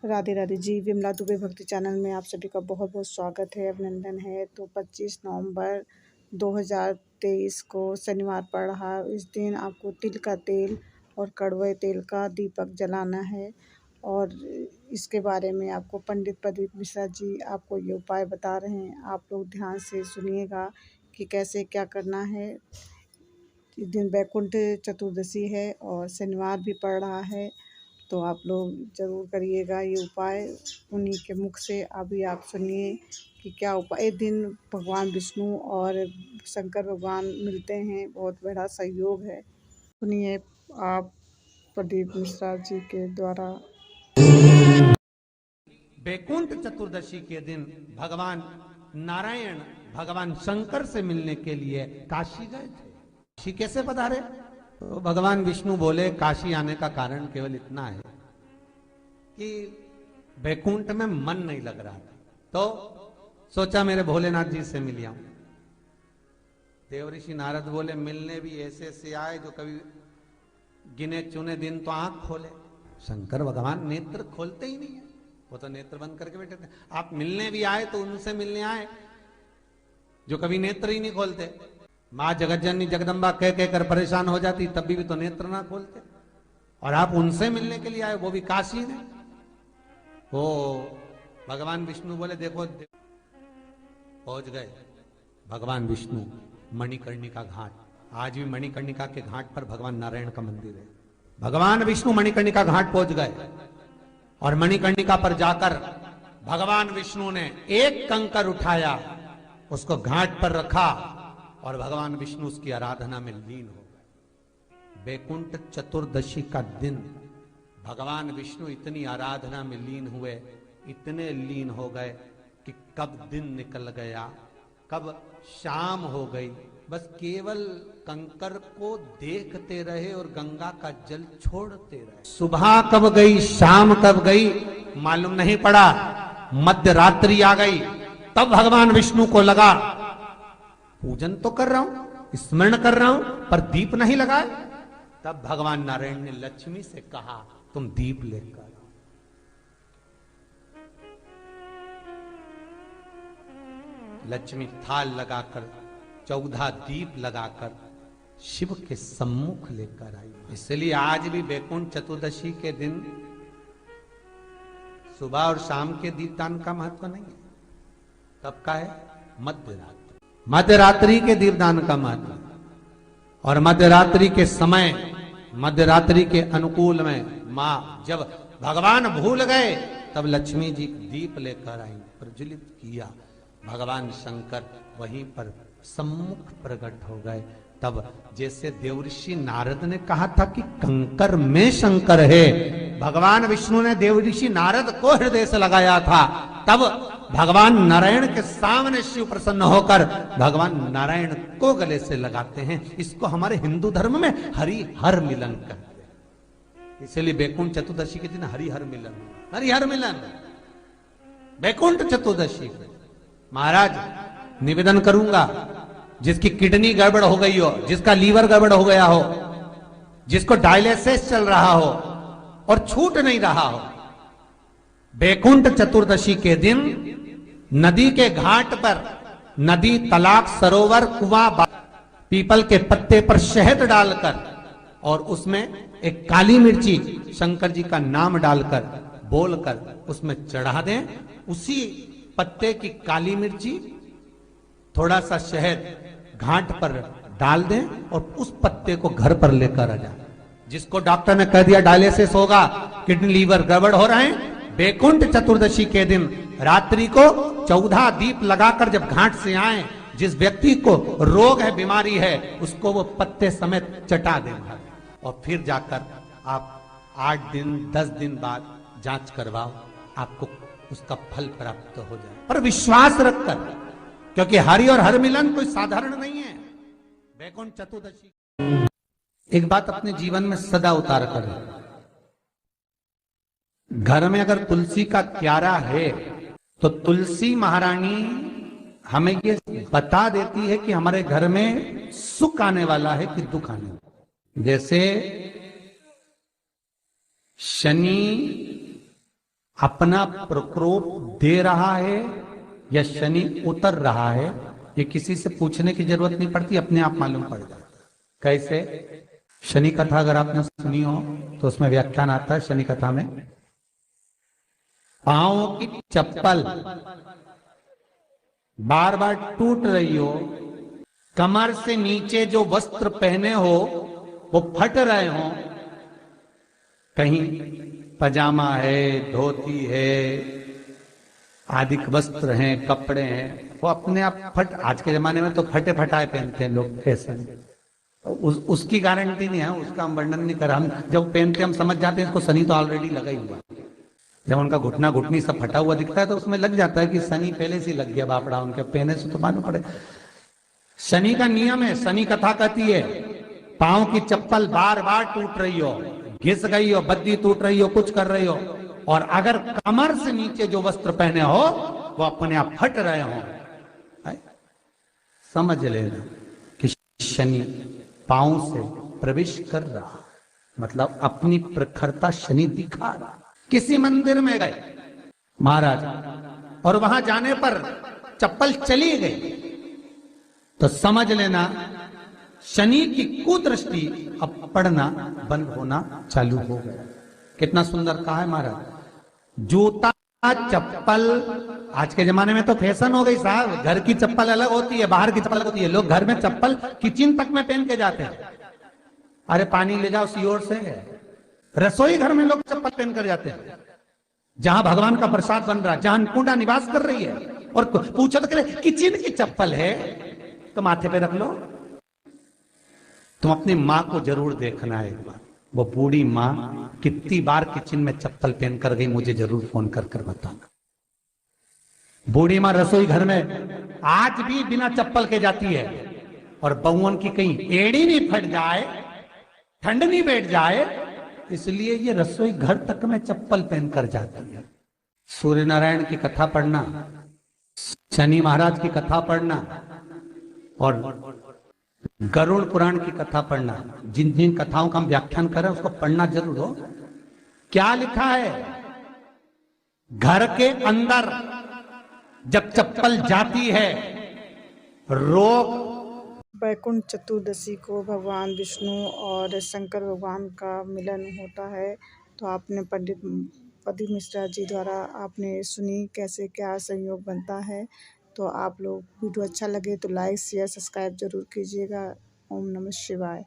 राधे राधे जी। विमला दुबे भक्ति चैनल में आप सभी का बहुत बहुत स्वागत है, अभिनंदन है। तो 25 नवंबर 2023 को शनिवार पड़ रहा। इस दिन आपको तिल का तेल और कड़वे तेल का दीपक जलाना है और इसके बारे में आपको पंडित प्रदीप मिश्रा जी आपको ये उपाय बता रहे हैं। आप लोग ध्यान से सुनिएगा कि कैसे क्या करना है। इस दिन वैकुंठ चतुर्दशी है और शनिवार भी पड़ रहा है, तो आप लोग ज़रूर करिएगा ये उपाय। उन्हीं के मुख से अभी आप सुनिए कि क्या उपाय। इस दिन भगवान विष्णु और शंकर भगवान मिलते हैं, बहुत बड़ा सहयोग है। सुनिए आप प्रदीप मिश्रा जी के द्वारा। वैकुंठ चतुर्दशी के दिन भगवान नारायण भगवान शंकर से मिलने के लिए काशी गए थे। काशी कैसे पधारे? तो भगवान विष्णु बोले काशी आने का कारण केवल इतना है कि वैकुंठ में मन नहीं लग रहा था, तो सोचा मेरे भोलेनाथ जी से मिल आऊं। देवऋषि नारद बोले मिलने भी ऐसे ऐसे आए जो कभी गिने चुने दिन तो आंख खोले। शंकर भगवान नेत्र खोलते ही नहीं है, वो तो नेत्र बंद करके बैठे थे। आप मिलने भी आए तो उनसे मिलने आए जो कभी नेत्र ही नहीं खोलते। माँ जगतजननी जगदम्बा कह कहकर परेशान हो जाती, तब भी तो नेत्र ना खोलते, और आप उनसे मिलने के लिए आए, वो भी काशी में। वो भगवान विष्णु बोले देखो, पहुंच गए भगवान विष्णु मणिकर्णिका घाट। आज भी मणिकर्णिका के घाट पर भगवान नारायण का मंदिर है। भगवान विष्णु मणिकर्णिका घाट पहुंच गए और मणिकर्णिका पर जाकर भगवान विष्णु ने एक कंकर उठाया, उसको घाट पर रखा और भगवान विष्णु उसकी आराधना में लीन हो गए। वैकुंठ चतुर्दशी का दिन भगवान विष्णु इतनी आराधना में लीन हुए, इतने लीन हो गए कि कब दिन निकल गया, कब शाम हो गई, बस केवल कंकर को देखते रहे और गंगा का जल छोड़ते रहे। सुबह कब गई, शाम कब गई, मालूम नहीं पड़ा। मध्य रात्रि आ गई, तब भगवान विष्णु को लगा पूजन तो कर रहा हूं, स्मरण कर रहा हूं, पर दीप नहीं लगाए। तब भगवान नारायण ने लक्ष्मी से कहा तुम दीप लेकर। लक्ष्मी थाल लगाकर 14 दीप लगाकर शिव के सम्मुख लेकर आई। इसलिए आज भी वैकुंठ चतुर्दशी के दिन सुबह और शाम के दीपदान का महत्व नहीं है। तब का है? मध्यरात्रि। मध्यरात्रि के दीपदान का महत्व। और मध्यरात्रि के समय, मध्यरात्रि के अनुकूल में मां जब भगवान भूल गए तब लक्ष्मी जी दीप लेकर आई, प्रज्वलित किया। भगवान शंकर वहीं पर सम्मुख प्रकट हो गए। तब जैसे देवऋषि नारद ने कहा था कि कंकर में शंकर है, भगवान विष्णु ने देवऋषि नारद को हृदय से लगाया था, तब भगवान नारायण के सामने शिव प्रसन्न होकर भगवान नारायण को गले से लगाते हैं। इसको हमारे हिंदू धर्म में हरिहर मिलन कहते हैं। इसलिए वैकुंठ चतुर्दशी के दिन हरिहर मिलन, हरिहर मिलन वैकुंठ चतुर्दशी। महाराज निवेदन करूंगा, जिसकी किडनी गड़बड़ हो गई हो, जिसका लीवर गड़बड़ हो गया हो, जिसको डायलिसिस चल रहा हो और छूट नहीं रहा हो, वैकुंठ चतुर्दशी के दिन नदी के घाट पर, नदी, तालाब, सरोवर, कुआं, पीपल के पत्ते पर शहद डालकर और उसमें एक काली मिर्ची शंकर जी का नाम डालकर बोलकर उसमें चढ़ा दें। उसी पत्ते की काली मिर्ची, थोड़ा सा शहद घाट पर डाल दें और उस पत्ते को घर पर लेकर आ जाए। जिसको डॉक्टर ने कह दिया डायलिसिस होगा, किडनी लीवर गड़बड़ हो रहे हैं, वैकुंठ चतुर्दशी के दिन रात्रि को 14 दीप लगाकर जब घाट से आए, जिस व्यक्ति को रोग है, बीमारी है, उसको वो पत्ते समेत चटा देगा और फिर जाकर आप 8 दिन 10 दिन बाद जांच करवाओ, आपको उसका फल प्राप्त हो जाए, पर विश्वास रखकर, क्योंकि हरि और हर मिलन कोई साधारण नहीं है। वैकुंठ चतुर्दशी एक बात अपने जीवन में सदा उतार कर, घर में अगर तुलसी का क्यारा है तो तुलसी महारानी हमें ये बता देती है कि हमारे घर में सुख आने वाला है कि दुख आने वाला है। जैसे शनि अपना प्रकोप दे रहा है या शनि उतर रहा है, ये किसी से पूछने की जरूरत नहीं पड़ती, अपने आप मालूम पड़ जाता। कैसे? शनि कथा अगर आपने सुनी हो तो उसमें व्याख्यान आता है शनि कथा में, पांव की चप्पल बार बार टूट रही हो, कमर से नीचे जो वस्त्र पहने हो वो फट रहे हो, कहीं पजामा है, धोती है, आदिक वस्त्र हैं, कपड़े हैं, वो अपने आप फट, आज के जमाने में तो फटे फटाए पहनते हैं लोग फैशन, उसकी गारंटी नहीं है, उसका हम वर्णन नहीं कर रहा। हम जब पहनते हम समझ जाते हैं इसको शनि तो ऑलरेडी लगा ही हुआ। जब उनका घुटना घुटनी सब फटा हुआ दिखता है तो उसमें लग जाता है कि शनि पहले से लग गया बापड़ा, उनके पहने से तो मालूम पड़े। शनि का नियम है, शनि कथा कहती है पांव की चप्पल बार बार टूट रही हो, घिस गई हो, बद्दी टूट रही हो, कुछ कर रही हो, और अगर कमर से नीचे जो वस्त्र पहने हो वो अपने आप फट रहे हो, समझ लेना कि शनि पांव से प्रवेश कर रहा, मतलब अपनी प्रखरता शनि दिखा रहा। किसी मंदिर में गए महाराज और वहां जाने पर चप्पल चली गई तो समझ लेना शनि की कुदृष्टि अब पड़ना बंद होना चालू हो गया। कितना सुंदर कहा है महाराज। जूता चप्पल आज के जमाने में तो फैशन हो गई साहब, घर की चप्पल अलग होती है, बाहर की चप्पल अलग होती है। लोग घर में चप्पल किचन तक में पहन के जाते हैं, अरे पानी ले जाओ सीओर से, रसोई घर में लोग चप्पल पहन कर जाते हैं, जहां भगवान का प्रसाद बन रहा है, जहां अन्नपूर्णा निवास कर रही है, और पूछो तो करे किचन की चप्पल है तो माथे पे रख लो। तुम अपनी माँ को जरूर देखना है एक बार, वो बूढ़ी माँ कितनी बार किचन में चप्पल पहन कर गई, मुझे जरूर फोन कर कर बताना। बूढ़ी माँ रसोई घर में आज भी बिना चप्पल के जाती है, और बहुओं की कहीं एड़ी नहीं फट जाए, ठंड नहीं बैठ जाए, इसलिए ये रसोई घर तक में चप्पल पहनकर जाती है। सूर्य नारायण की कथा पढ़ना, शनि महाराज की कथा पढ़ना, और गरुड़ पुराण की कथा पढ़ना, जिन जिन कथाओं का हम व्याख्यान करें उसको पढ़ना जरूर हो। क्या लिखा है? घर के अंदर जब चप्पल जाती है रोग। वैकुंठ चतुर्दशी को भगवान विष्णु और शंकर भगवान का मिलन होता है। तो आपने पंडित प्रदीप मिश्रा जी द्वारा आपने सुनी कैसे क्या संयोग बनता है। तो आप लोग वीडियो अच्छा लगे तो लाइक शेयर सब्सक्राइब जरूर कीजिएगा। ओम नमः शिवाय।